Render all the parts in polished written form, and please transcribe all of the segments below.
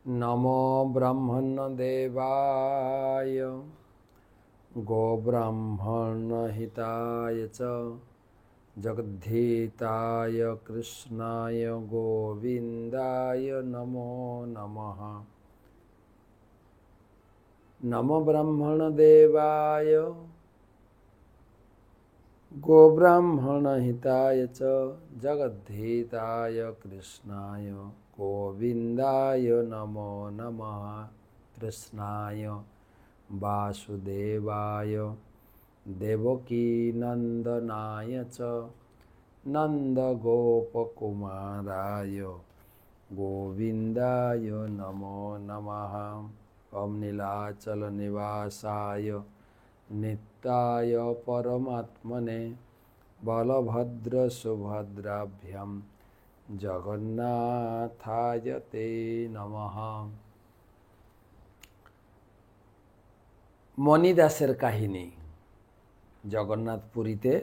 नमो ब्रह्मण्यदेवाय गोब्राह्मणहिताय च जगद्धिताय कृष्णाय गोविन्दाय नमो नमः। नमो ब्रह्मणदेवाय गोब्राह्मणहिताय च जगद्धिताय कृष्णाय गोविन्दाय नमो नमः। कृष्णाय वासुदेवाय देवकीनन्दनाय च नन्दगोपकुमाराय गोविन्दाय नमो नमः। ॐ नीलाचलनिवासाय नित्याय परमात्मने बलभद्रसुभद्राभ्यां जगन्नाथाय ते नमः। মণিদাসের কাহিনী। জগন্নাথপুরীতে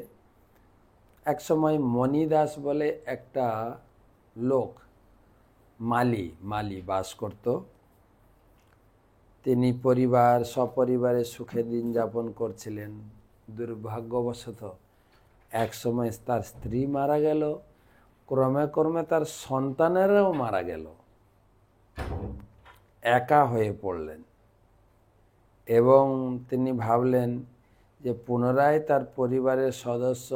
এক সময় মণিদাস বলে একটা লোক মালি বাস করত। তিনি সপরিবারে সুখে দিন যাপন করছিলেন। দুর্ভাগ্যবশত এক সময় তার স্ত্রী মারা গেল, ক্রমে ক্রমে তার সন্তানেরাও মারা গেল। একা হয়ে পড়লেন এবং তিনি ভাবলেন যে পুনরায় তার পরিবারের সদস্য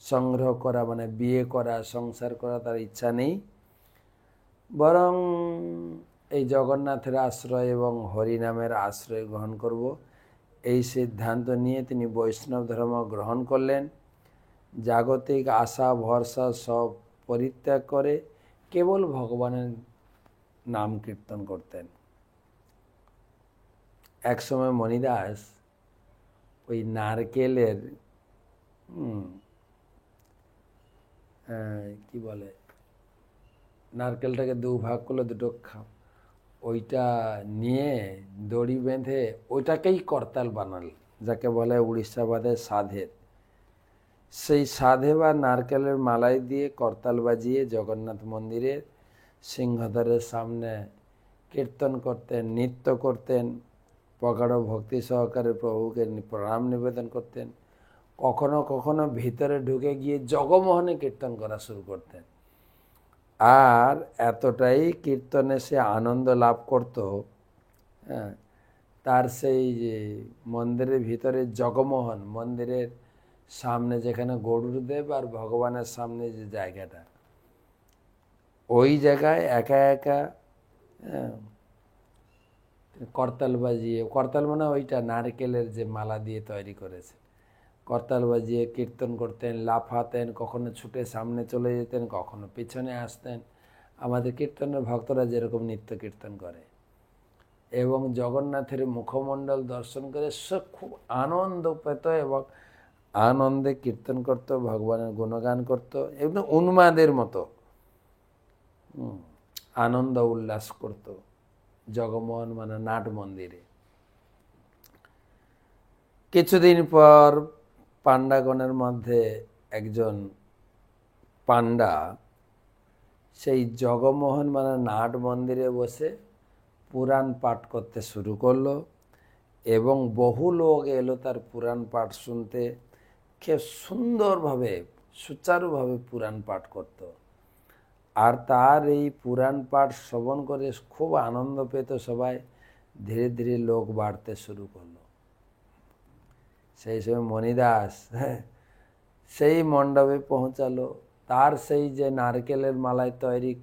সংগ্রহ করা মানে বিয়ে করা, সংসার করা তার ইচ্ছা নেই, বরং এই জগন্নাথের আশ্রয় এবং হরিনামের আশ্রয় গ্রহণ করব, এই সিদ্ধান্ত নিয়ে তিনি বৈষ্ণব ধর্ম গ্রহণ করলেন। জাগতিক আশা ভরসা সব পরিত্যাগ করে কেবল ভগবানের নাম কীর্তন করতেন। এক সময় মণিদাস ওই নারকেলের কি বলে, নারকেলটাকে দুভাগ করলে দুটো ওইটা নিয়ে দড়ি বেঁধে ওইটাকেই করতাল বানাল, যাকে বলে উড়িষ্যাবাদের সাধের। সেই সাধে বা নারকেলের মালাই দিয়ে করতাল বাজিয়ে জগন্নাথ মন্দিরের সিংহদ্বারের সামনে কীর্তন করতেন, নৃত্য করতেন, প্রগাঢ় ভক্তি সহকারে প্রভুকে প্রণাম নিবেদন করতেন। কখনো কখনো ভিতরে ঢুকে গিয়ে জগমোহনে কীর্তন করা শুরু করতেন। আর এতটাই কীর্তনে সে আনন্দ লাভ করত, তার সেই যে মন্দিরের ভিতরে জগমোহন, মন্দিরের সামনে যেখানে গরুড়দেব আর ভগবানের সামনে যে জায়গাটা, ওই জায়গায় একা একা করতাল বাজিয়ে, করতাল মানে ওইটা নারকেলের যে মালা দিয়ে তৈরি করেছে, করতাল বাজিয়ে কীর্তন করতেন, লাফাতেন, কখনো ছুটে সামনে চলে যেতেন, কখনো পিছনে আসতেন, আমাদের কীর্তনের ভক্তরা যেরকম নিত্য কীর্তন করে। এবং জগন্নাথের মুখমণ্ডল দর্শন করে সে খুব আনন্দ পেত এবং আনন্দে কীর্তন করত, ভগবানের গুণগান করত, একদম উন্মাদের মতো আনন্দ উল্লাস করত জগমোহন মানে নাট মন্দিরে। কিছুদিন পর পাণ্ডাগণের মধ্যে একজন পাণ্ডা সেই জগমোহন মানে নাট মন্দিরে বসে পুরাণ পাঠ করতে শুরু করলো এবং বহু লোক এলো তার পুরাণ পাঠ শুনতে। কে সুন্দরভাবে সুচারুভাবে পুরাণ পাঠ করত, আর তার এই পুরাণ পাঠ শ্রবণ করে খুব আনন্দ পেত সবাই। ধীরে ধীরে লোক বাড়তে শুরু করলো। সেই সময় মণিদাস সেই মণ্ডপে পৌঁছালো। তার সেই যে নারকেলের মালায় তৈরি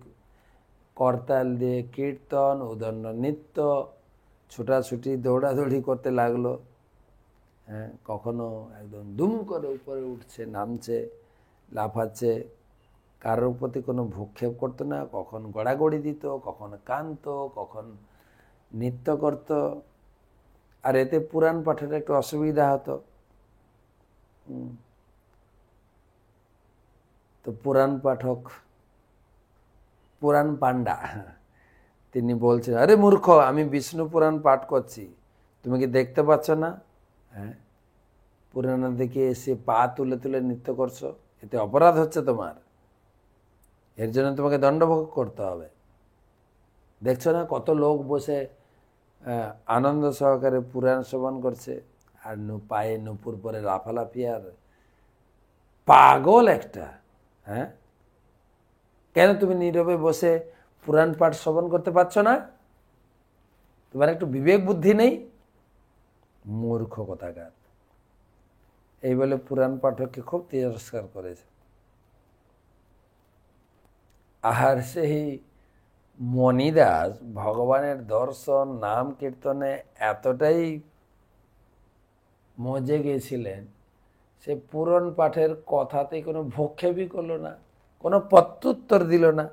করতাল দিয়ে কীর্তন, উদণ্ড নৃত্য, ছুটাছুটি দৌড়াদৌড়ি করতে লাগলো। কখনো একদম দুম করে উপরে উঠছে, নামছে, লাফাচ্ছে, কারোর প্রতি কোনো ভূক্ষেপ করতো না, কখন গড়াগড়ি দিত, কখন কাঁদতো, কখন নৃত্য করত। আর এতে পুরাণ পাঠের একটু অসুবিধা হতো। তো পুরাণ পাঠক, পুরাণ পাণ্ডা, তিনি বলছেন, আরে মূর্খ, আমি বিষ্ণু পুরাণ পাঠ করছি, তুমি কি দেখতে পাচ্ছ না? পুরাণের দিকে এসে পা তুলে তুলে নৃত্য করছো, এতে অপরাধ হচ্ছে তোমার, এর জন্য তোমাকে দণ্ডভোগ করতে হবে। দেখছো না কত লোক বসে আনন্দ সহকারে পুরাণ শ্রবণ করছে, আর পায়ে নুপুর পরে লাফালাফি, আর পাগল একটা। হ্যাঁ, কেন তুমি নীরবে বসে পুরাণ পাঠ শ্রবণ করতে পারছো না? তোমার একটু বিবেক বুদ্ধি নেই? মূর্খ কোথাকার। এই বলে পুরাণ পাঠককে খুব তিরস্কার করেছে। আর সেই মণিদাস ভগবানের দর্শন নাম কীর্তনে এতটাই মজে গিয়েছিলেন, সে পুরাণ পাঠের কথাতে কোনো ভক্ষেপই করলো না, কোনো প্রত্যুত্তর দিল না।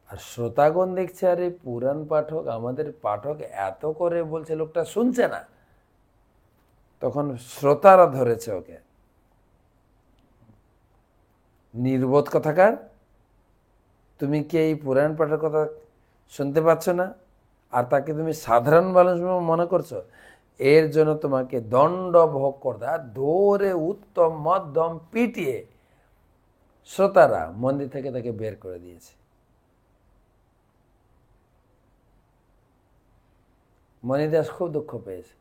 আর শ্রোতাগণ দেখছে, আরে পুরাণ পাঠক, আমাদের পাঠক এত করে বলছে, লোকটা শুনছে না। তখন শ্রোতারা ধরেছে ওকে, নির্বোধ কথাকার, তুমি কি এই পুরাণ পাঠের কথা শুনতে পাচ্ছ না? আর তাকে তুমি সাধারণ মানুষ মনে করছো? এর জন্য তোমাকে দণ্ড ভোগ করতে। আর দৌড়ে উত্তম মধ্যম পিটিয়ে শ্রোতারা মন্দির থেকে তাকে বের করে দিয়েছে। মণিদাস খুব দুঃখ পেয়েছে,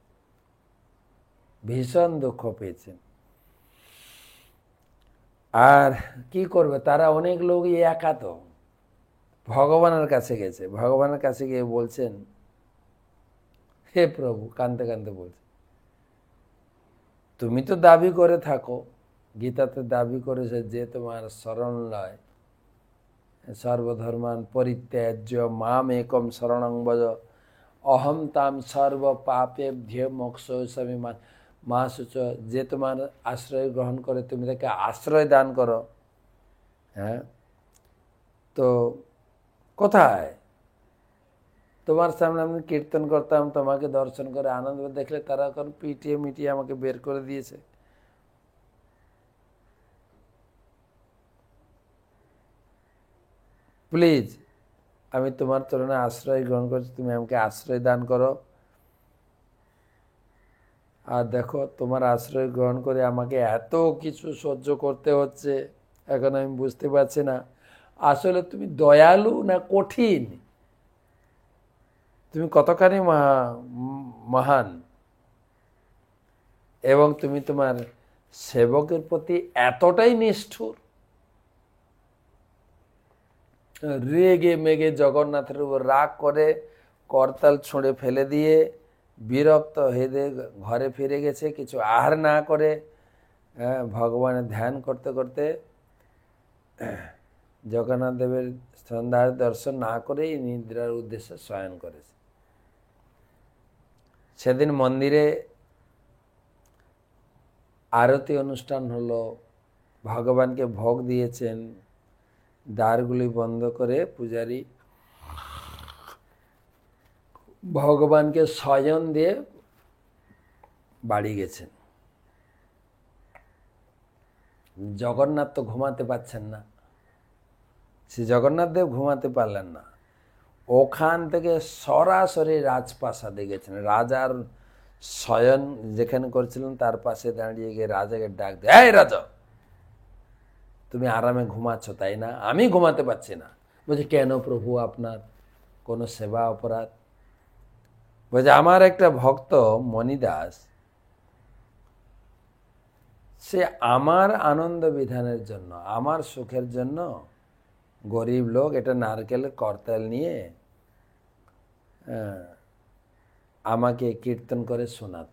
ভীষণ দুঃখ পেয়েছেন। আর কি করবে, তারা অনেক লোকই একা, তো ভগবানের কাছে গেছে। ভগবানের কাছে গিয়ে বলছেন, হে প্রভু, কাঁদতে কাঁদতে বলছে, তুমি তো দাবি করে থাকো, গীতাতে দাবি করেছে যে তোমার শরণ লয়, সর্বধর্মান পরিত্যাজ্য মাম একম শরণং ভজ অহম তাম সর্ব পাপেভ্যো মোক্ষয়িষ্যামি মা শুচ। যে তোমার আশ্রয় গ্রহণ করে, তুমি তাকে আশ্রয় দান করো। হ্যাঁ, তো কোথায়? তোমার সামনে আমি কীর্তন করতাম, তোমাকে দর্শন করে আনন্দ দেখলে তারা এখন পিটিয়ে মিটিয়ে আমাকে বের করে দিয়েছে। প্লিজ, আমি তোমার চরণে আশ্রয় গ্রহণ করছি, তুমি আমাকে আশ্রয় দান করো। আর দেখো, তোমার আশ্রয় গ্রহণ করে আমাকে এত কিছু সহ্য করতে হচ্ছে, এখন আমি বুঝতে পারছি না আসলে তুমি দয়ালু না কঠিন, তুমি কতখানি মহান, এবং তুমি তোমার সেবকের প্রতি এতটাই নিষ্ঠুর। রেগে মেগে জগন্নাথের উপর রাগ করে করতাল ছুঁড়ে ফেলে দিয়ে বিরক্ত হয়ে ঘরে ফিরে গেছে, কিছু আহার না করে ভগবানের ধ্যান করতে করতে জগন্নাথ দেবের সন্ধ্যার দর্শন না করেই নিদ্রার উদ্দেশ্যে শয়ন করেছে। সেদিন মন্দিরে আরতি অনুষ্ঠান হলো, ভগবানকে ভোগ দিয়েছেন, দ্বারগুলি বন্ধ করে পূজারী ভগবানকে শয়ন দিয়ে বাড়ি গেছেন। জগন্নাথ তো ঘুমাতে পারছেন না, শ্রী জগন্নাথ দেব ঘুমাতে পারলেন না। ওখান থেকে সরাসরি রাজপ্রাসাদে গেছেন, রাজার শয়ন যেখানে করছিলেন তার পাশে দাঁড়িয়ে গিয়ে রাজাকে ডাক দেয়, এই রাজা, তুমি আরামে ঘুমাচ্ছ তাই না? আমি ঘুমাতে পারছি না। বলছে, কেন প্রভু, আপনার কোনো সেবা অপরাধ? বলছে, আমার একটা ভক্ত মণিদাস, সে আমার আনন্দ বিধানের জন্য, আমার সুখের জন্য, গরিব লোক, এটা নারকেলের করতাল নিয়ে আমাকে কীর্তন করে শোনাত।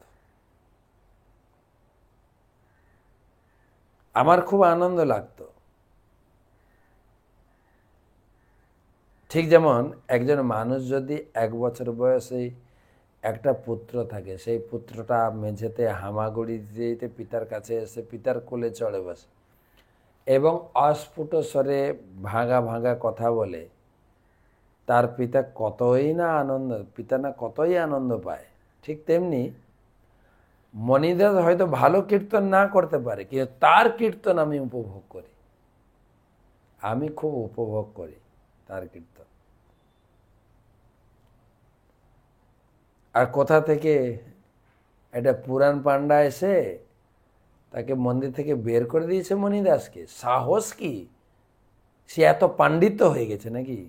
আমার খুব আনন্দ লাগতো। ঠিক যেমন একজন মানুষ যদি 1 বছর বয়সে একটা পুত্র থাকে, সেই পুত্রটা মেঝেতে হামাগুড়ি দিতে পিতার কাছে এসে পিতার কোলে চড়ে বসে এবং অস্ফুট স্বরে ভাঙা ভাঙা কথা বলে, তার পিতা কতই আনন্দ পায়। ঠিক তেমনি মণিদাস হয়তো ভালো কীর্তন না করতে পারে, কিন্তু তার কীর্তন আমি উপভোগ করি, আমি খুব উপভোগ করি তার কীর্তন। আর কোথা থেকে একটা পুরাণ পান্ডা এসে তাকে মন্দির থেকে বের করে দিয়েছে মণিদাসকে? সাহস কি! সে এত পাণ্ডিত্য হয়ে গেছে নাকি?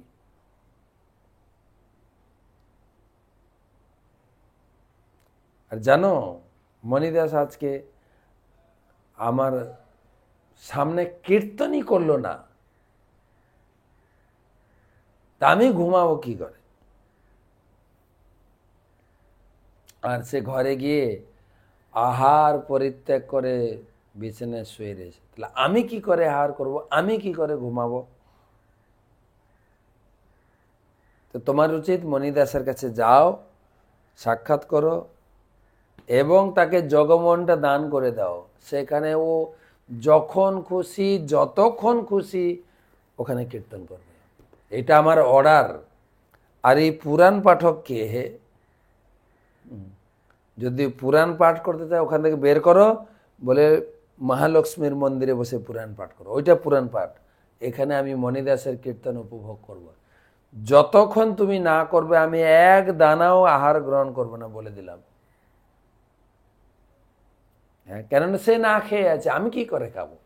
আর জানো, মণিদাস আজকে আমার সামনে কীর্তনই করলো না, তা আমি ঘুমাবো কি করে? আর সে ঘরে গিয়ে আহার পরিত্যাগ করে বিছানায় শুয়ে রয়েছে। তাহলে আমি কি করে আহার করব, আমি কি করে ঘুমাবো? তো তোমার উচিত মণিদাসের কাছে যাও, সাক্ষাৎ করো এবং তাকে জগমোহনটা দান করে দাও। সেখানে ও যখন খুশি যতক্ষণ খুশি ওখানে কীর্তন করবে। এটা আমার অর্ডার। আর এই পুরাণ পাঠককে যদি পুরাণ পাঠ করতে চায় ওখান থেকে বের করো, বলে মহালক্ষ্মীর মন্দিরে বসে পুরাণ পাঠ করো, ওইটা পুরাণ পাঠ। এখানে আমি মণিদাসের কীর্তন উপভোগ করব। যতক্ষণ তুমি না করবে আমি এক দানাও আহার গ্রহণ করব না, বলে দিলাম। হ্যাঁ, কেননা সে না খেয়ে আছে, আমি কি করে খাবো?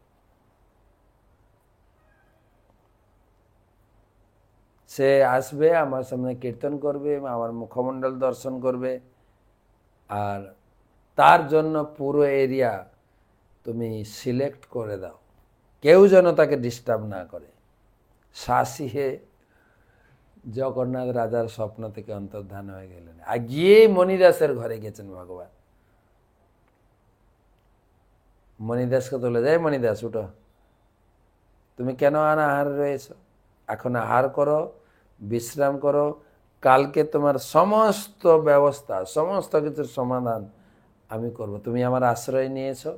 সে আসবে, আমার সামনে কীর্তন করবে, আমার মুখমণ্ডল দর্শন করবে, আর তার জন্য পুরো এরিয়া তুমি সিলেক্ট করে দাও, কেউ যেন তাকে ডিস্টার্ব না করে। শাসিহে জগন্নাথ রাজার স্বপ্ন থেকে অন্তর্ধান হয়ে গেলেন, আর গিয়ে মণিদাসের ঘরে গেছেন ভগবান। মণিদাসকে তোলে যায়, মণিদাস উঠো, তুমি কেন আহার রয়েছ? এখন আহার করো, বিশ্রাম করো, কালকে তোমার সমস্ত ব্যবস্থা, সমস্ত কিছুর সমাধান আমি করব। তুমি আমার আশ্রয় নিয়েছো,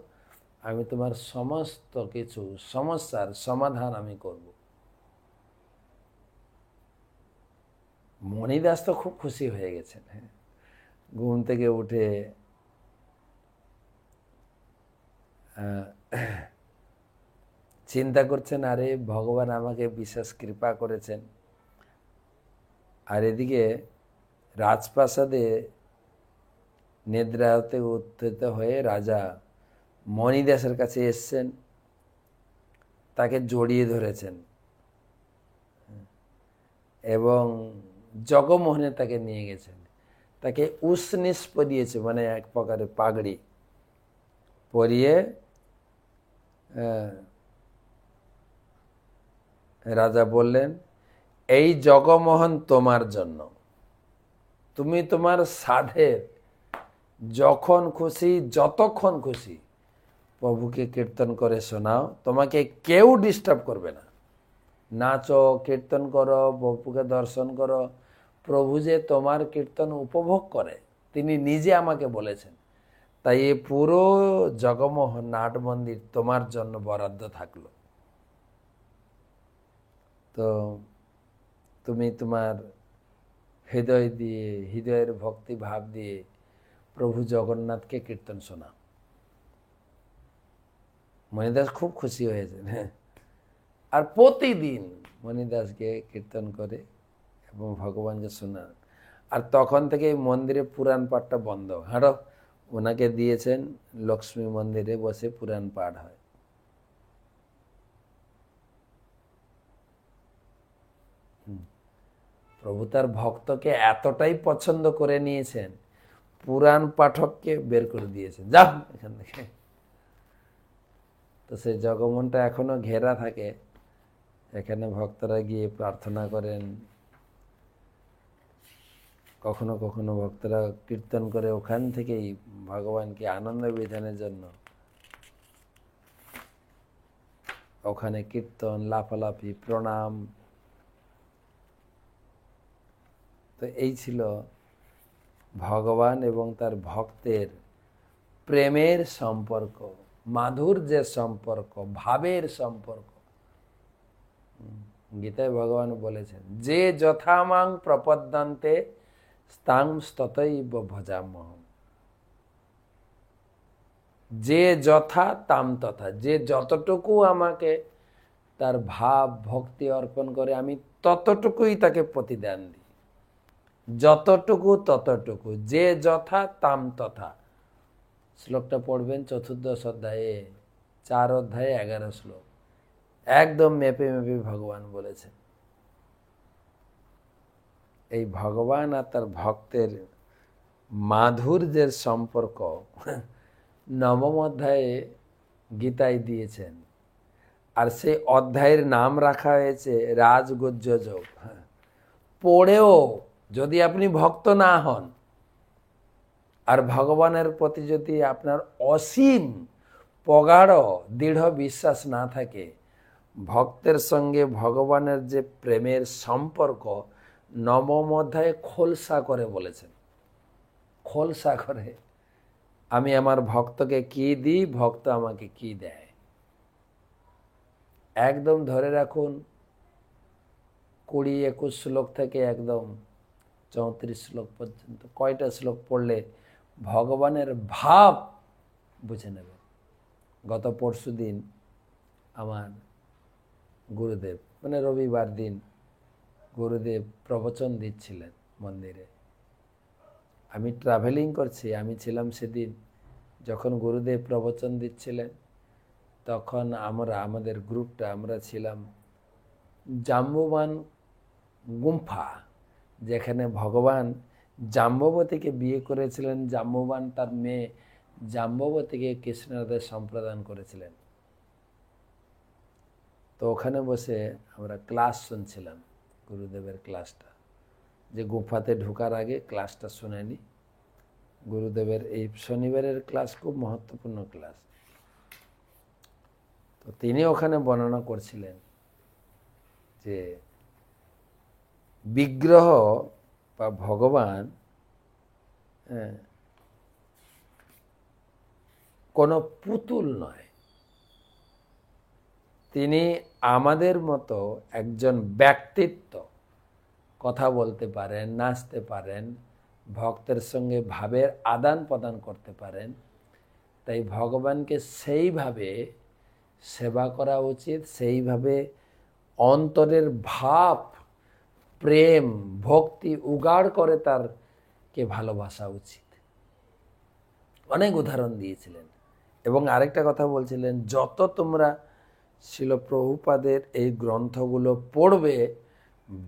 আমি তোমার সমস্ত কিছু সমস্যার সমাধান আমি করব। মণিদাস তো খুব খুশি হয়ে গেছেন। হ্যাঁ, ঘুম থেকে উঠে চিন্তা করছেন, আরে ভগবান আমাকে বিশেষ কৃপা করেছেন। আর এদিকে রাজপ্রাসাদে নিদ্রা হতে উত্থিত হয়ে রাজা মণিদাসের কাছে এসছেন, তাকে জড়িয়ে ধরেছেন এবং জগমোহনে তাকে নিয়ে গেছেন। তাকে উসনিস পরিয়েছে, মানে এক প্রকারের পাগড়ি পরিয়ে রাজা বললেন, এই জগমোহন তোমার জন্য, তুমি তোমার সাধের যখন খুশি যতক্ষণ খুশি প্রভুকে কীর্তন করে শোনাও, তোমাকে কেউ ডিস্টার্ব করবে না। নাচো, কীর্তন করো, প্রভুকে দর্শন করো। প্রভু যে তোমার কীর্তন উপভোগ করে তিনি নিজে আমাকে বলেছেন। তাই এই পুরো জগমোহন নাট মন্দির তোমার জন্য বরাদ্দ থাকলো। তো তুমি তোমার হৃদয় দিয়ে, হৃদয়ের ভক্তি ভাব দিয়ে প্রভু জগন্নাথকে কীর্তন শোনাও। মণিদাস খুব খুশি হয়েছেন। আর প্রতিদিন মণিদাসকে কীর্তন করে এবং ভগবানকে শোনান। আর তখন থেকে মন্দিরে পুরাণ পাঠটা বন্ধ। হাঁটো, ওনাকে দিয়েছেন লক্ষ্মী মন্দিরে বসে পুরাণ পাঠ হয়। প্রভু তার ভক্তকে এতটাই পছন্দ করে নিয়েছেন, পুরাণ পাঠককে বের করে দিয়েছেন, যাও এখান থেকে। তো সেই জগমোহনটা এখনো ঘেরা থাকে, এখানে ভক্তরা গিয়ে প্রার্থনা করেন। কখনো কখনো ভক্তরা কীর্তন করে ওখান থেকেই ভগবানকে আনন্দ বিধানের জন্য ওখানে কীর্তন, লাফালাফি, প্রণাম। তো এই ছিল ভগবান এবং তার ভক্তের প্রেমের সম্পর্ক, মাধুর্যের সম্পর্ক, ভাবের সম্পর্ক। গীতায় ভগবান বলেছেন, যে যথামাং প্রপদ্যন্তে স্তাং ততৈব ভজাম্যহম। যে যথা তাম তথা, যে যতটুকু আমাকে তার ভাব ভক্তি অর্পণ করে আমি ততটুকুই তাকে প্রতিদান দিই, যতটুকু ততটুকু। যে যথা তাম তথা। শ্লোকটা পড়বেন চতুর্দশ অধ্যায়ে, 4 অধ্যায়ে 11 শ্লোক। একদম মেপে মেপে ভগবান বলেছেন। এই ভগবান আর তার ভক্তের মাধুর্যের সম্পর্ক নবম অধ্যায়ে গীতায় দিয়েছেন। আর সেই অধ্যায়ের নাম রাখা হয়েছে রাজগুহ্য যোগ। পড়েও যদি আপনি ভক্ত না হন আর ভগবানের প্রতি যদি আপনার অসীম প্রগাঢ় দৃঢ় বিশ্বাস না থাকে, ভক্তের সঙ্গে ভগবানের যে প্রেমের সম্পর্ক নবম অধ্যায়ে খোলসা করে বলেছেন। খোলসা করে, আমি আমার ভক্তকে কি দিই, ভক্ত আমাকে কি দেয়। একদম ধরে রাখুন 20-21 শ্লোক থেকে একদম 34 শ্লোক পর্যন্ত কয়টা শ্লোক পড়লে ভগবানের ভাব বুঝে নেবেন। গত পরশুদিন আমার গুরুদেব, মানে রবিবার দিন গুরুদেব প্রবচন দিচ্ছিলেন মন্দিরে। আমি ট্রাভেলিং করছি, আমি ছিলাম সেদিন যখন গুরুদেব প্রবচন দিচ্ছিলেন। তখন আমাদের গ্রুপটা আমরা ছিলাম জাম্বুবান গুম্ফা, যেখানে ভগবান জাম্ববতীকে বিয়ে করেছিলেন। জাম্বুবান তার মেয়ে জাম্ববতীকে কৃষ্ণরাধে সম্প্রদান করেছিলেন। তো ওখানে বসে আমরা ক্লাস শুনছিলাম, গুরুদেবের ক্লাসটা। যে গুম্ফাতে ঢোকার আগে ক্লাসটা শুনে নি। গুরুদেবের এই শনিবারের ক্লাস খুব মহত্বপূর্ণ ক্লাস। তো তিনি ওখানে বর্ণনা করছিলেন যে বিগ্রহ বা ভগবান কোনো পুতুল নয়। তিনি আমাদের মতো একজন ব্যক্তিত্ব, কথা বলতে পারেন, নাচতে পারেন, ভক্তের সঙ্গে ভাবের আদান প্রদান করতে পারেন। তাই ভগবানকে সেইভাবে সেবা করা উচিত, সেইভাবে অন্তরের ভাব, প্রেম, ভক্তি উগাড় করে তারকে ভালোবাসা উচিত। অনেক উদাহরণ দিয়েছিলেন। এবং আরেকটা কথা বলছিলেন, যত তোমরা শিল প্রভুপাদের এই গ্রন্থগুলো পড়বে,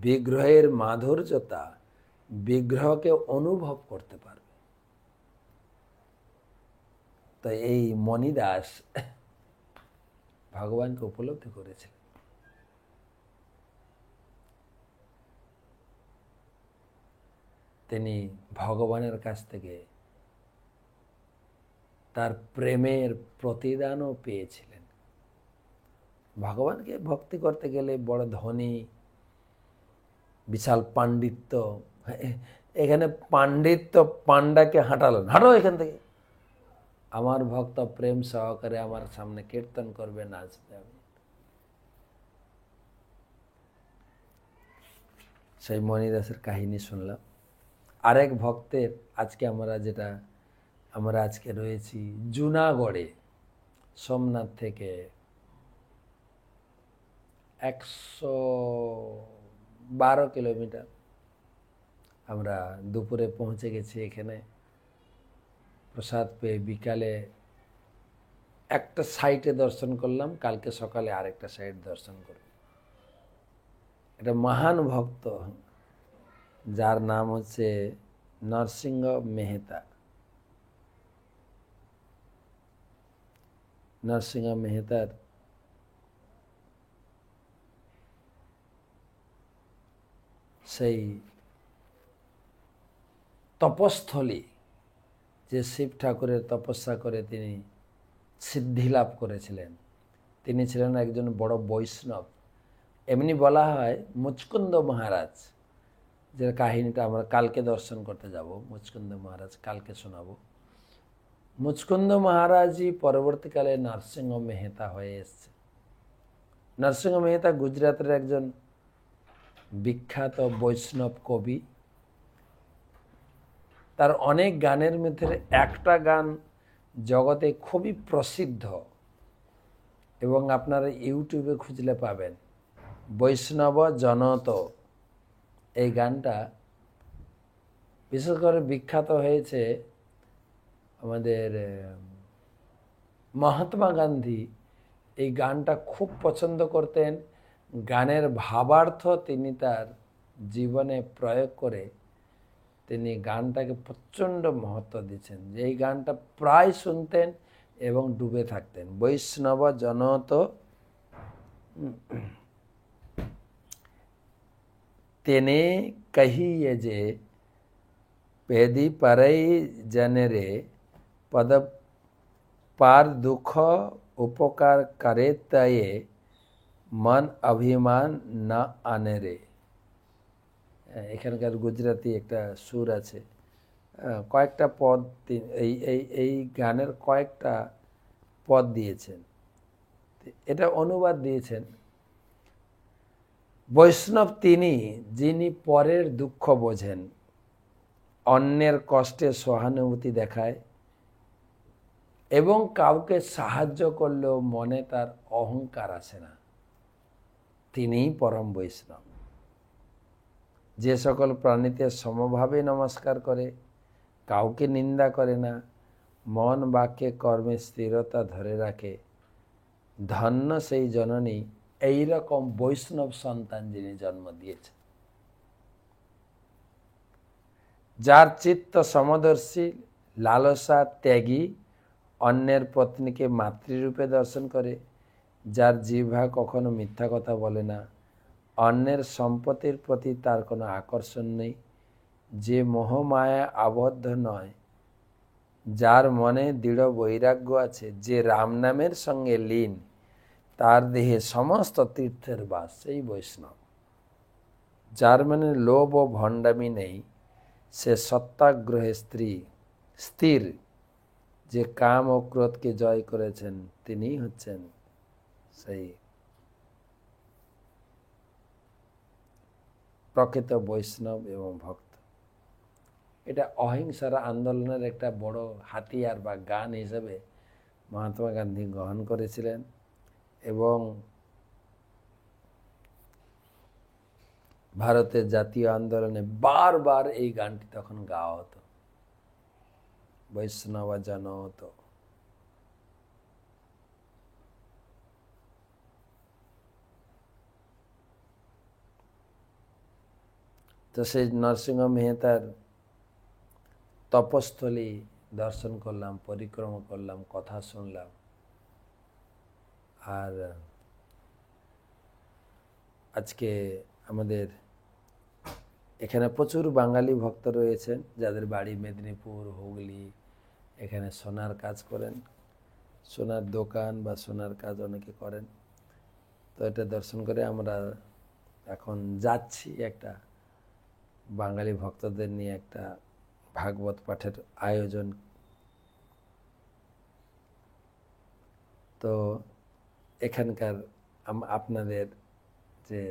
বিগ্রহের মাধুর্যতা, বিগ্রহকে অনুভব করতে পারবে। তো এই মণিদাস ভগবানকে উপলব্ধি করেছিলেন। তিনি ভগবানের কাছ থেকে তার প্রেমের প্রতিদানও পেয়েছিলেন। ভগবানকে ভক্তি করতে গেলে বড় ধনী, বিশাল পাণ্ডিত্য, এখানে পাণ্ডিত্য পাণ্ডাকে হাঁটালেন, হাঁটো এখান থেকে। আমার ভক্ত প্রেম সহকারে আমার সামনে কীর্তন করবে, নাচবে। সেই মণিদাসের কাহিনী শুনলাম। আরেক ভক্তের, আজকে আমরা আজকে রয়েছি জুনাগড়ে, সোমনাথ থেকে 112 কিলোমিটার। আমরা দুপুরে পৌঁছে গেছি এখানে। প্রসাদ পেয়ে বিকালে একটা সাইটে দর্শন করলাম, কালকে সকালে আরেকটা সাইট দর্শন করব। এটা মহান ভক্ত, যার নাম হচ্ছে নরসিংহ মেহতা। নরসিংহ মেহতার সেই তপস্থলী, যে শিব ঠাকুরের তপস্যা করে তিনি সিদ্ধি লাভ করেছিলেন, তিনি ছিলেন একজন বড় বৈষ্ণব। এমনি বলা হয় মুচকুন্দ মহারাজ, যে কাহিনীটা আমরা কালকে দর্শন করতে যাব। মুচকুন্দ মহারাজ কালকে শোনাবো। মুচকুন্দ মহারাজই পরবর্তীকালে নরসিংহ মেহতা হয়ে এসছে। নরসিংহ মেহতা গুজরাটের একজন বিখ্যাত বৈষ্ণব কবি। তার অনেক গানের মধ্যে একটা গান জগতে খুবই প্রসিদ্ধ, এবং আপনারা ইউটিউবে খুঁজলে পাবেন, বৈষ্ণব জনত। এই গানটা বিশেষ করে বিখ্যাত হয়েছে আমাদের মহাত্মা গান্ধী এই গানটা খুব পছন্দ করতেন। গানের ভাবার্থ তিনি তার জীবনে প্রয়োগ করে তিনি গানটাকে প্রচণ্ড মহত্ব দিচ্ছেন, যে এই গানটা প্রায় শুনতেন এবং ডুবে থাকতেন। বৈষ্ণব জনত তেনে কহিয়ে যে পেদি পারই জনেরে পদ পার দুঃখ উপকার করে তয়ে মন অভিমান না আনে রে। এখানকার গুজরাটি একটা সুর আছে, কয়েকটা পদ এই এই এই গানের কয়েকটা পদ দিয়েছেন, এটা অনুবাদ দিয়েছেন। বৈষ্ণব তিনি যিনি পরের দুঃখ বোঝেন, অন্যের কষ্টে সহানুভূতি দেখায় এবং কাউকে সাহায্য করলেও মনে তার অহংকার আসে না, তিনিই পরম বৈষ্ণব। যে সকল প্রাণীতে সমভাবে নমস্কার করে, কাউকে নিন্দা করে না, মন বাক্যে কর্মে স্থিরতা ধরে রাখে, ধন্য সেই জননী, এইরকম বৈষ্ণব সন্তান যিনি জন্ম দিয়েছে। যার চিত্ত সমদর্শী, লালসা ত্যাগী, অন্যের পত্নীকে মাতৃরূপে দর্শন করে, যার জিহ্বা কখনো মিথ্যা কথা বলে না, অন্যের সম্পত্তির প্রতি তার কোনো আকর্ষণ নেই, যে মোহমায়া আবদ্ধ নয়, যার মনে দৃঢ় বৈরাগ্য আছে, যে রাম নামের সঙ্গে লীন, তার দেহে সমস্ত তীর্থের বাস, সেই বৈষ্ণব। যার মনে লোভ ও ভণ্ডামি নেই, সে সত্যাগ্রহে স্থির, যে কাম ও ক্রোধকে জয় করেছেন, তিনি হচ্ছেন সেই প্রকৃত বৈষ্ণব এবং ভক্ত। এটা অহিংসার আন্দোলনের একটা বড় হাতিয়ার বা গান হিসেবে মহাত্মা গান্ধী গ্রহণ করেছিলেন এবং ভারতের জাতীয় আন্দোলনে বারবার এই গানটি তখন গাওয়া হতো, বৈষ্ণব জনত। তো সেই নরসিংহ মেহতার তপস্থলী দর্শন করলাম, পরিক্রমা করলাম, কথা শুনলাম। আর আজকে আমাদের এখানে প্রচুর বাঙালি ভক্ত রয়েছেন, যাদের বাড়ি মেদিনীপুর, হুগলি, এখানে সোনার কাজ করেন, সোনার দোকান বা সোনার কাজ অনেকে করেন। তো এটা দর্শন করে আমরা এখন যাচ্ছি একটা বাঙালি ভক্তদের নিয়ে একটা ভাগবত পাঠের আয়োজন। তো এখানকার আপনাদের যে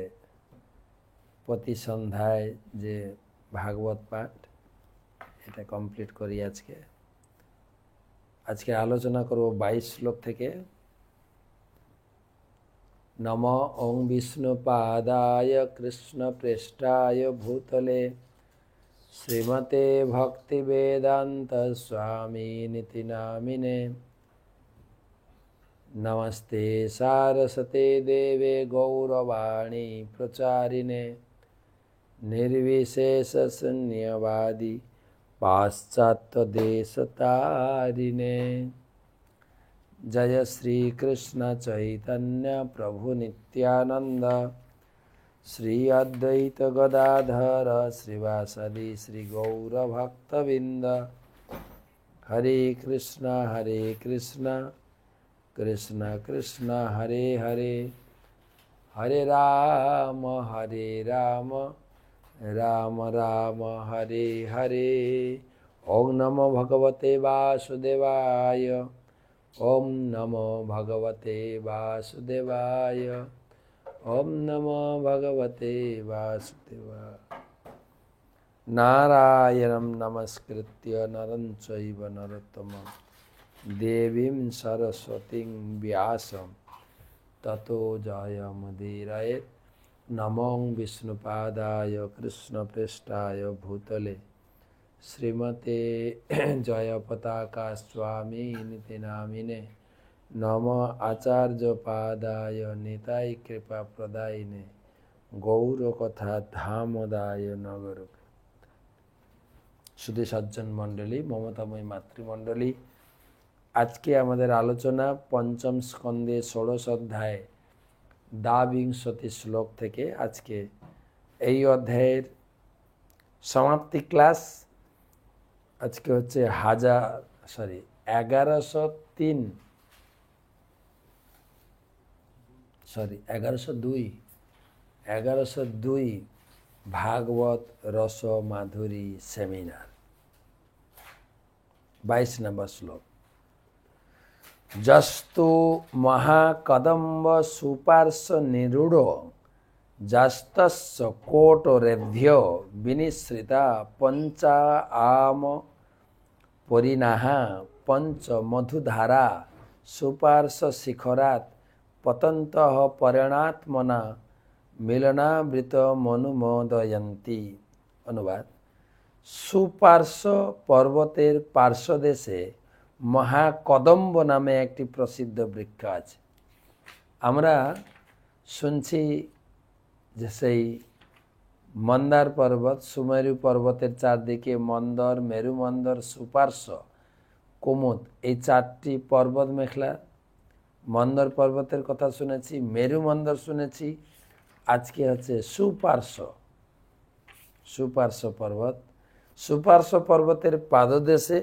প্রতি সন্ধ্যায় যে ভাগবত পাঠ, এটা কমপ্লিট করি আজকে আলোচনা করব 22 শ্লোক থেকে। নম ওং বিষ্ণুপাদায় কৃষ্ণ পৃষ্ঠায় ভূতলে শ্রীমতে ভক্তি বেদান্ত স্বামী নীতি নামিনে নমস্তে সারস্বতে দেবে গৌরবাণী প্রচারিণে निर्विशेष शून्यवादी पाश्चात्य देश तारिणे जय श्री कृष्ण चैतन्य प्रभु नित्यानंद श्री अद्वैत गदाधर श्रीवासदि श्री गौर भक्तबिंद हरे कृष्ण कृष्ण कृष्ण हरे हरे हरे राम राम राम हरे हरे। ओम नमो भगवते वासुदेवाय, ओम नमो भगवते वासुदेवाय, ओम नमो भगवते वासुदेवाय। नारायणं नमस्कृत्य नरं चैव नरोत्तमं देवीं सरस्वतीं व्यासं ततो जयमुदीरयेत्। नमो विष्णुपादाय कृष्णपृष्ठाय भूतले श्रीमते जयपताका स्वामी निति नामिने নম আচার্য পাদায় নিতাই কৃপা প্রদায়িনে গৌর কথা ধামদায় নগর। শুধু সজ্জন মণ্ডলী, মমতাময়ী মাতৃমণ্ডলী, আজকে আমাদের আলোচনা পঞ্চম স্কন্ধে ১৬ অধ্যায় দ্বাবিংশতি শ্লোক থেকে। আজকে এই অধ্যায়ের সমাপ্তি ক্লাস। আজকে হচ্ছে 1102 ভাগবত রস মাধুরী সেমিনার, 22 নম্বর শ্লোক। যস্তু মহাকদম্ব সুপার্শ্ব নিরূঢ় যস্তস্য কোটরেভ্য বিনিশ্রিতা পঞ্চা আম পরিনাহা পঞ্চ মধুধারা সুপার্শ্ব শিখরাত পতন্তঃ পরিণাত্মনা মিলনাবৃত মনুমোদয়ন্তি। অনুবাদ: সুপার্শ্ব পর্বতের পার্শ্বদেশে মহাকদম্ব নামে একটি প্রসিদ্ধ বৃক্ষ আছে। আমরা শুনছি যে সেই মন্দার পর্বত, সুমেরু পর্বতের চারদিকে মন্দর, মেরুমন্দর, সুপার্শ্ব, কুমুদ, এই 4টি পর্বত মেখলা। মন্দর পর্বতের কথা শুনেছি, মেরুমন্দর শুনেছি, আজকে হচ্ছে সুপার্শ্ব পর্বত। সুপার্শ্ব পর্বতের পাদদেশে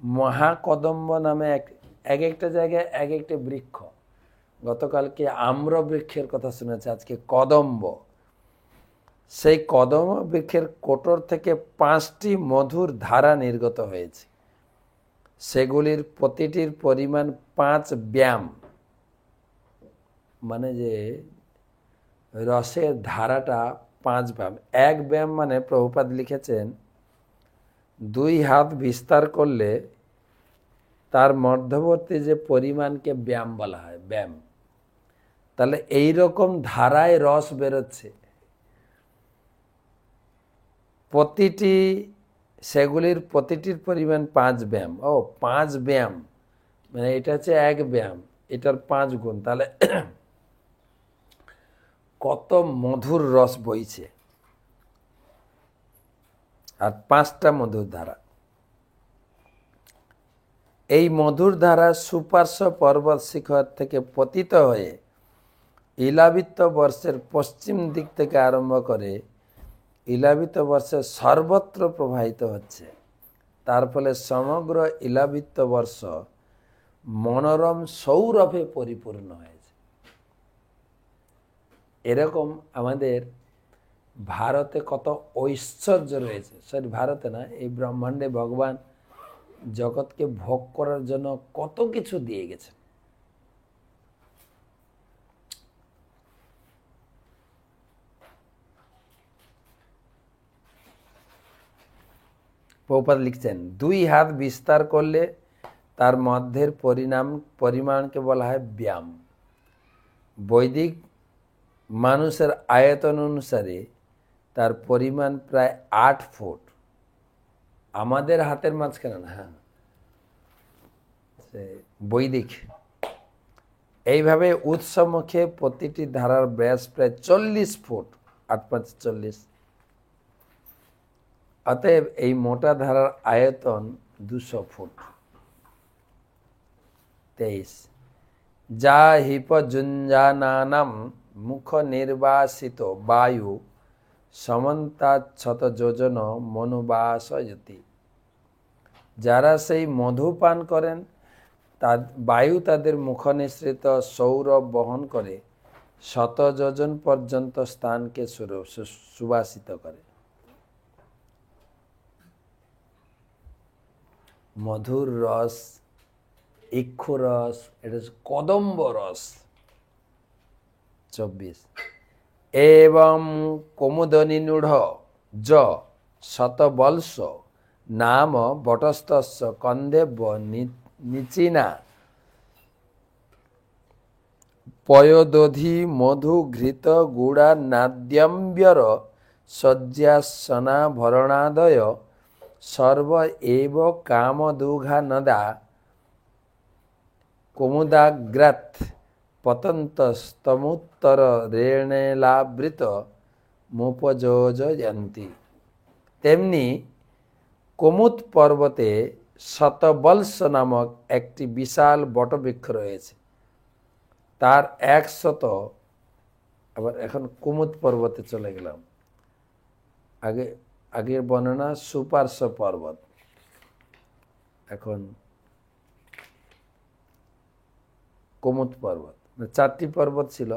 মহাকদম্ব নামে এক একটা জায়গায় এক একটা বৃক্ষ। গতকালকে আম্র বৃক্ষের কথা শুনেছি, আজকে কদম্ব। সেই কদম্ব বৃক্ষের কোটর থেকে 5টি মধুর ধারা নির্গত হয়েছে। সেগুলির প্রতিটির পরিমাণ 5 ব্যাম, মানে যে রসের ধারাটা 5 ব্যাম। 1 ব্যাম মানে প্রভুপাদ লিখেছেন 2 হাত বিস্তার করলে তার মধ্যবর্তী যে পরিমাণকে ব্যাম বলা হয়, ব্যাম। তাহলে এই রকম ধারায় রস বেরোচ্ছে, সেগুলির প্রতিটির পরিমাণ 5 ব্যাম। 5 ব্যাম মানে এটা হচ্ছে 1 ব্যাম, এটার 5 গুণ। তাহলে কত মধুর রস বইছে, আর 5টা মধুর ধারা। এই মধুর ধারা সুপার্শ্ব পর্বত শিখর থেকে পতিত হয়ে ইলাবিত বর্ষের পশ্চিম দিক থেকে আরম্ভ করে ইলাবিত বর্ষের সর্বত্র প্রবাহিত হচ্ছে। তার ফলে সমগ্র ইলাবিত বর্ষ মনোরম সৌরভে পরিপূর্ণ হয়েছে। এরকম আমাদের ভারতে কত ঐশ্বর্য রয়েছে। ভারতে না, এই ব্রহ্মাণ্ডে ভগবান জগৎকে ভোগ করার জন্য কত কিছু দিয়ে গেছেন। প্রভুপাদ লিখছেন 2 হাত বিস্তার করলে তার মধ্যের পরিমাণকে বলা হয় ব্যাম। বৈদিক মানুষের আয়তন অনুসারে তার পরিমাণ প্রায় 8 ফুট। আমাদের হাতের মাঝখানে না, হ্যাঁ, বৈদিক। এইভাবে উৎসমুখে প্রতিটি ধারার ব্যাস প্রায় 40 ফুট, 8×5 = 40। অতএব এই মোটা ধারার আয়তন 200 ফুট। 23 যা হিপজুঞ্জানানাম মুখ নির্বাসিত বায়ু সমন্তাচ্ছত যোজন মনুবাসয়তি। যারা সেই মধু পান করেন, বায়ু তাদের মুখ নিঃসৃত সৌরভ বহন করে 100 যোজন পর্যন্ত স্থানকে সুবাসিত করে। মধুর রস, ইক্ষু রস, এটা কদম্ব রস। 24 এবং কুমুদনিনূঢ় য শতবলস নাম বটস্তস্য কন্দেব্য নিচিনা পয়োদধি মধু ঘৃত গুড়া নাদ্যম্বর শয্যাসনা ভরণাদয় সর্ব এব কামদুঘা নদা কুমুদাগ্রাত পতন্তস্তমুত্তর রেণেলাবৃত মুপযোজয়ন্তি। তেমনি কুমুদ পর্বতে শতবলস নামক একটি বিশাল বটবৃক্ষ রয়েছে। তার 100, আবার এখন কুমুদ পর্বতে চলে গেলাম। আগের বর্ণনা সুপার্শ্ব পর্বত, এখন কুমুদ পর্বত। 4টি পর্বত ছিল,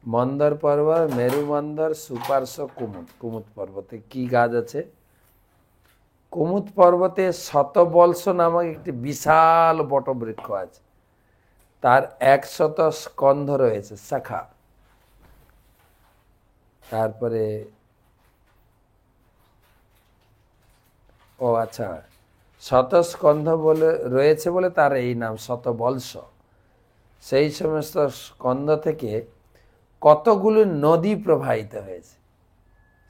মন্দর পর্বত, মেরু মন্দর, সুপার্শ্ব, কুমুদ। কুমুদ পর্বতে কি গাছ আছে? কুমুদ পর্বতে শতবলস নামক একটি বিশাল বটবৃক্ষ আছে। তার 100 স্কন্ধ রয়েছে, শাখা। তারপরে আচ্ছা, শতস্কন্ধ বলে রয়েছে বলে তার এই নাম শতবলস। সেই সমস্ত স্কন্ধ থেকে কতগুলো নদী প্রবাহিত হয়েছে।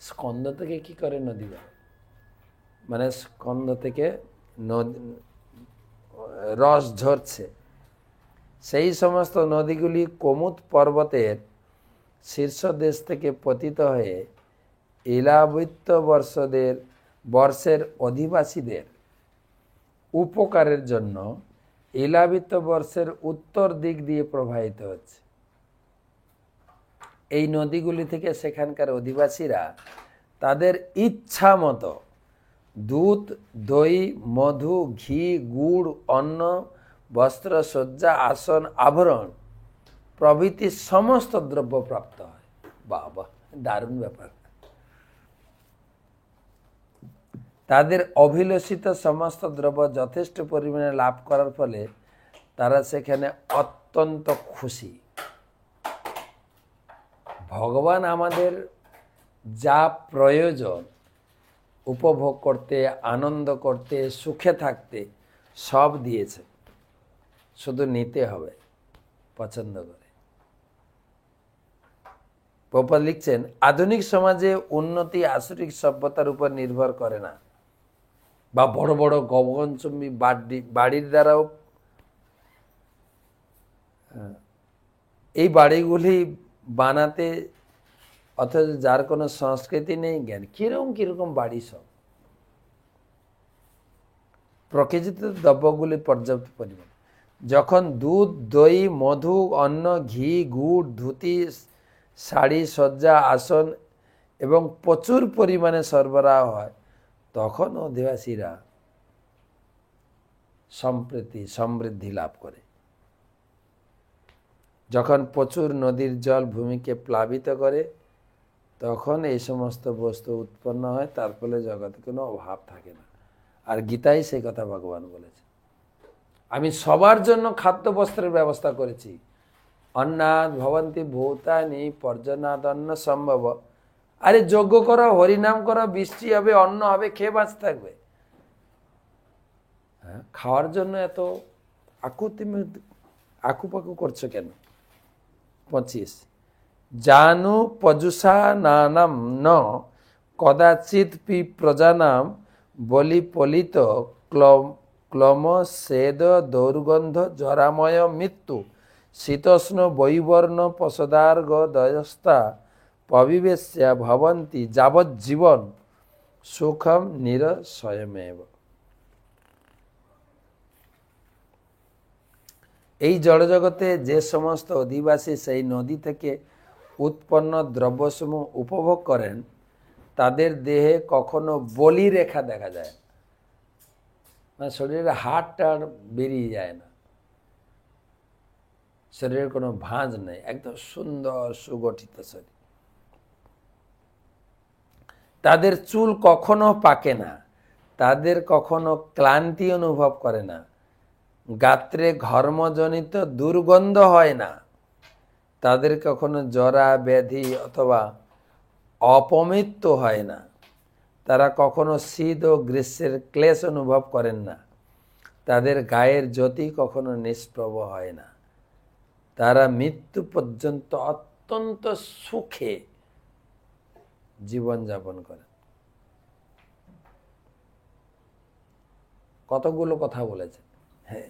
স্কন্ধ থেকে কি করে নদী বের? মানে স্কন্ধ থেকে রস ঝরছে। সেই সমস্ত নদীগুলি কুমুদ পর্বতের শীর্ষদেশ থেকে পতিত হয়ে ইলাবৃত্ত বর্ষের অধিবাসীদের উপকারের জন্য ইলাবৃত্ত বর্ষের উত্তর দিক দিয়ে প্রবাহিত হচ্ছে। এই নদীগুলি থেকে সেখানকার অধিবাসীরা তাদের ইচ্ছা মতো দুধ, দই, মধু, ঘি, গুড়, অন্ন, বস্ত্র, শয্যা, আসন, আভরণ প্রভৃতি সমস্ত দ্রব্য প্রাপ্ত হয়। বাবা, দারুণ ব্যাপার। তাদের অভিলষিত সমস্ত দ্রব্য যথেষ্ট পরিমাণে লাভ করার ফলে তারা সেখানে অত্যন্ত খুশি। ভগবান আমাদের যা প্রয়োজন উপভোগ করতে, আনন্দ করতে, সুখে থাকতে সব দিয়েছে, শুধু নিতে হবে পছন্দ করে। প্রভুপাদ লিখছেন, আধুনিক সমাজে উন্নতি আসরিক সভ্যতার উপর নির্ভর করে না, বা বড় বড় গগনচুম্বী বাড়ির দ্বারাও। এই বাড়িগুলি বানাতে, অথচ যার কোনো সংস্কৃতি নেই, জ্ঞান, কিরকম বাড়ি সব। প্রকৃতিতে দ্রব্যগুলি পর্যাপ্ত পরিমাণ, যখন দুধ, দই, মধু, অন্ন, ঘি, গুড়, ধুতি, শাড়ি, শয্যা, আসন এবং প্রচুর পরিমাণে সরবরাহ হয়, তখন অধিবাসীরা সমৃদ্ধি লাভ করে। যখন প্রচুর নদীর জল ভূমিকে প্লাবিত করে, তখন এই সমস্ত বস্তু উৎপন্ন হয়, তার ফলে জগতে কোনো অভাব থাকে না। আর গীতায় সেই কথা ভগবান বলেছে, আমি সবার জন্য খাদ্য বস্ত্রের ব্যবস্থা করেছি। অন্নাদ ভবন্তি ভূতানি পর্জনাদন্ন সম্ভব। আরে যজ্ঞ করা, হরিনাম করা, বৃষ্টি হবে, অন্ন হবে, খেয়ে বাঁচতে থাকবে। খাওয়ার জন্য এত আকুপাকু করছো কেন? 25, জানু পজুষা নানাম ন কদাচিৎ পি প্রজানাম বলি পলিত ক্লম সেদ দৌর্গন্ধ জরাময় মৃত্যু শীতোষ্ণ বৈবর্ণ পশদার্গ দয়স্তা পবিবেশ্যা ভবন্তি যাবজ্জীবন সুখম নিরসয়মেব। এই জড়জগতে যে সমস্ত অধিবাসী সেই নদী থেকে উৎপন্ন দ্রব্যসমূহ উপভোগ করেন, তাদের দেহে কখনো বলি রেখা দেখা যায়, মানে শরীরের হাড়টা বেরিয়ে যায় না, শরীরের কোনো ভাঁজ নেই, একদম সুন্দর সুগঠিত শরীর। তাদের চুল কখনো পাকে না, তাদের কখনো ক্লান্তি অনুভব করে না, গাত্রে ঘর্মজনিত দুর্গন্ধ হয় না, তাদের কখনো জরা ব্যাধি অথবা অপমৃত্যু হয় না, তারা কখনো শীত ও গ্রীষ্মের ক্লেশ অনুভব করেন না, তাদের গায়ের জ্যোতি কখনো নিষ্প্রভ হয় না, তারা মৃত্যু পর্যন্ত অত্যন্ত সুখে জীবনযাপন করেন। কতগুলো কথা বলেছেন। হ্যাঁ,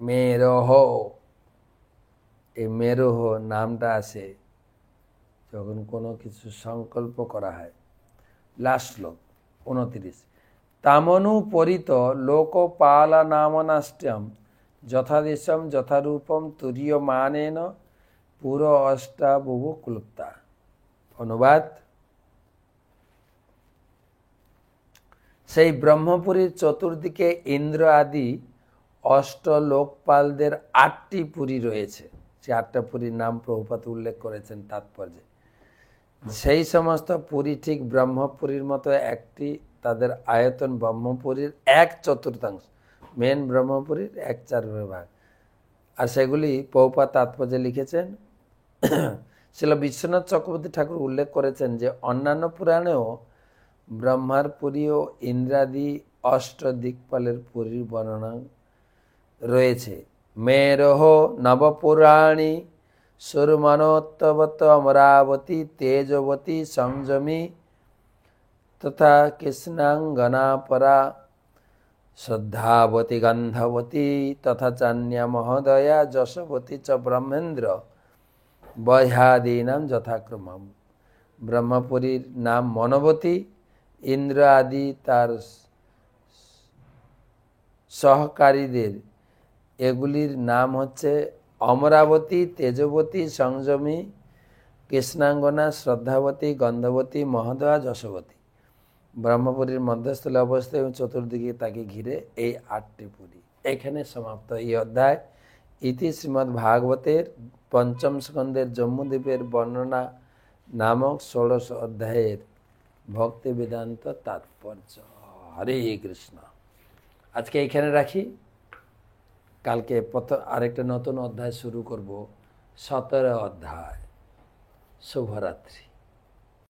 মেরহ, এই মেরহ নামটা আসে যখন কোনো কিছু সংকল্প করা হয়। লাস্ট শ্লোক 29, তামনু পরিত লোকপালা নামনাষ্ট্যম যথাদেশম যথারূপম তুরীয় মানেন পুর অষ্টাবুভু ক্লুপ্তা। অনুবাদ, সেই ব্রহ্মপুরীর চতুর্দিকে ইন্দ্র আদি অষ্টলোকপালদের 8টি পুরী রয়েছে। সে 8টা পুরীর নাম প্রভুপাদ উল্লেখ করেছেন তাৎপর্যে। সেই সমস্ত পুরী ঠিক ব্রহ্মপুরীর মতো একটি, তাদের আয়তন ব্রহ্মপুরীর 1/4, মেন ব্রহ্মপুরীর 1/4 আর সেগুলি প্রভুপাদ তাৎপর্যে লিখেছেন। শিল বিশ্বনাথ চক্রবর্তী ঠাকুর উল্লেখ করেছেন যে অন্যান্য পুরাণেও ব্রহ্মার পুরী ও ইন্দ্রাদি দিকপালের পুরীর বর্ণনা রয়েছে। মেরহ নবপুরাণী সুরমনোত্তবত অমরাবতী তেজবতী সংযমী তথা কৃষ্ণাঙ্গনা পরা শ্রদ্ধাবতী গন্ধবতী তথা চান্যা মহোদয়া যশবতী চ ব্রহ্মেন্দ্র বহ্যাদীনাম যথাক্রমম। ব্রহ্মপুরীর নাম মনবতী, ইন্দ্র আদি তার সহকারীদের এগুলির নাম হচ্ছে অমরাবতী, তেজবতী, সংযমী, কৃষ্ণাঙ্গনা, শ্রদ্ধাবতী, গন্ধবতী, মহোদয়া, যশবতী। ব্রহ্মপুরীর মধ্যস্থলে অবস্থিত এবং চতুর্দিকে তাকে ঘিরে এই 8টি পুরী। এখানে সমাপ্ত এই অধ্যায়। ইতি শ্রীমদ্ ভাগবতের পঞ্চম স্কন্ধের জম্মুদ্বীপের বর্ণনা নামক 16 অধ্যায়ের ভক্তি বেদান্ত তাৎপর্য। হরে কৃষ্ণ। আজকে এখানে রাখি, কালকে আরেকটা নতুন অধ্যায় শুরু করব, 17 অধ্যায়। শুভরাত্রি।